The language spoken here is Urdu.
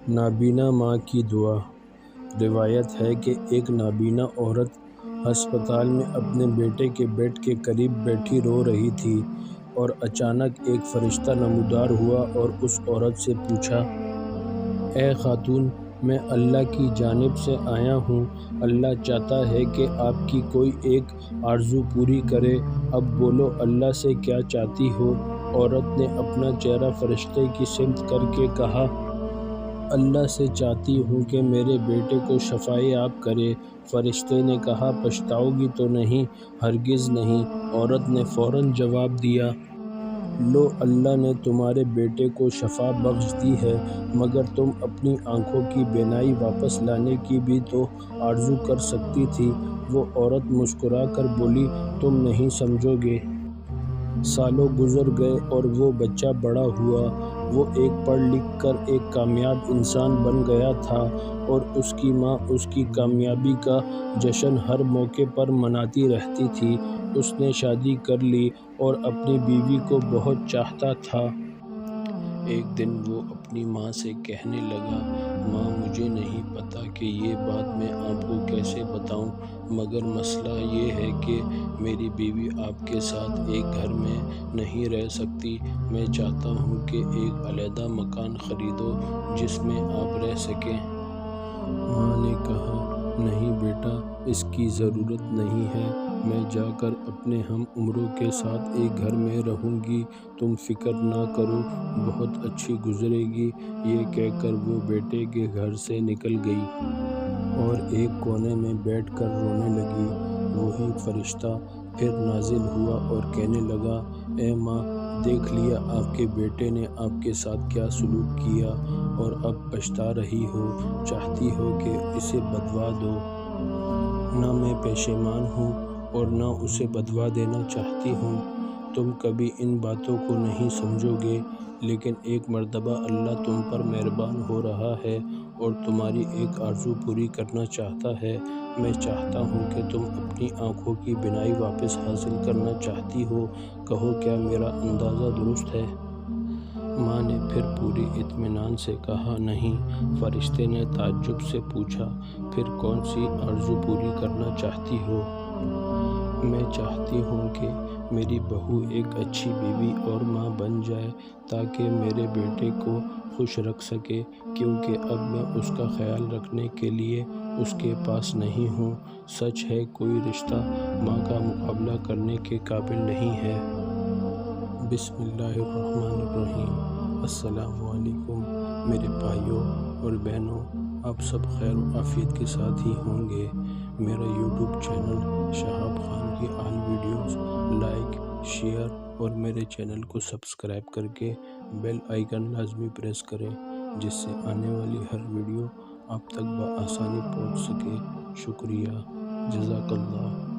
نابینا ماں کی دعا۔ روایت ہے کہ ایک نابینا عورت ہسپتال میں اپنے بیٹے کے بیڈ کے قریب بیٹھی رو رہی تھی اور اچانک ایک فرشتہ نمودار ہوا اور اس عورت سے پوچھا، اے خاتون، میں اللہ کی جانب سے آیا ہوں، اللہ چاہتا ہے کہ آپ کی کوئی ایک آرزو پوری کرے، اب بولو اللہ سے کیا چاہتی ہو؟ عورت نے اپنا چہرہ فرشتے کی سمت کر کے کہا، اللہ سے چاہتی ہوں کہ میرے بیٹے کو شفائے یاب کرے۔ فرشتے نے کہا، پچھتاؤ گی تو نہیں؟ ہرگز نہیں۔ عورت نے فوراً جواب دیا، لو اللہ نے تمہارے بیٹے کو شفا بخش دی ہے، مگر تم اپنی آنکھوں کی بینائی واپس لانے کی بھی تو آرزو کر سکتی تھی۔ وہ عورت مسکرا کر بولی، تم نہیں سمجھو گے۔ سالوں گزر گئے اور وہ بچہ بڑا ہوا۔ وہ ایک پڑھ لکھ کر ایک کامیاب انسان بن گیا تھا اور اس کی ماں اس کی کامیابی کا جشن ہر موقع پر مناتی رہتی تھی۔ اس نے شادی کر لی اور اپنی بیوی کو بہت چاہتا تھا۔ ایک دن وہ اپنی ماں سے کہنے لگا، ماں، مجھے نہیں پتا کہ یہ بات میں آپ کو کیسے بتاؤں، مگر مسئلہ یہ ہے کہ میری بیوی آپ کے ساتھ ایک گھر میں نہیں رہ سکتی۔ میں چاہتا ہوں کہ ایک علیحدہ مکان خریدو جس میں آپ رہ سکیں۔ ماں نے کہا، نہیں بیٹا، اس کی ضرورت نہیں ہے، میں جا کر اپنے ہم عمروں کے ساتھ ایک گھر میں رہوں گی، تم فکر نہ کرو، بہت اچھی گزرے گی۔ یہ کہہ کر وہ بیٹے کے گھر سے نکل گئی اور ایک کونے میں بیٹھ کر رونے لگی۔ وہی فرشتہ پھر نازل ہوا اور کہنے لگا، اے ماں، دیکھ لیا آپ کے بیٹے نے آپ کے ساتھ کیا سلوک کیا اور اب پچھتا رہی ہو، چاہتی ہو کہ اسے بدوا دو۔ نہ میں پشیمان ہوں اور نہ اسے بدوا دینا چاہتی ہوں۔ تم کبھی ان باتوں کو نہیں سمجھو گے، لیکن ایک مرتبہ اللہ تم پر مہربان ہو رہا ہے اور تمہاری ایک آرزو پوری کرنا چاہتا ہے۔ میں چاہتا ہوں کہ تم اپنی آنکھوں کی بینائی واپس حاصل کرنا چاہتی ہو، کہو کیا میرا اندازہ درست ہے؟ ماں نے پھر پوری اطمینان سے کہا، نہیں۔ فرشتے نے تعجب سے پوچھا، پھر کون سی آرزو پوری کرنا چاہتی ہو؟ میں چاہتی ہوں کہ میری بہو ایک اچھی بیوی اور ماں بن جائے تاکہ میرے بیٹے کو خوش رکھ سکے، کیونکہ اب میں اس کا خیال رکھنے کے لیے اس کے پاس نہیں ہوں۔ سچ ہے، کوئی رشتہ ماں کا مقابلہ کرنے کے قابل نہیں ہے۔ بسم اللہ الرحمن الرحیم۔ السلام علیکم میرے بھائیوں اور بہنوں، آپ سب خیر و عافیت کے ساتھ ہی ہوں گے۔ میرا یوٹیوب چینل شہاب خان کی آل ویڈیوز لائک، شیئر اور میرے چینل کو سبسکرائب کر کے بیل آئیکن لازمی پریس کریں، جس سے آنے والی ہر ویڈیو آپ تک بآسانی پہنچ سکے۔ شکریہ، جزاک اللہ۔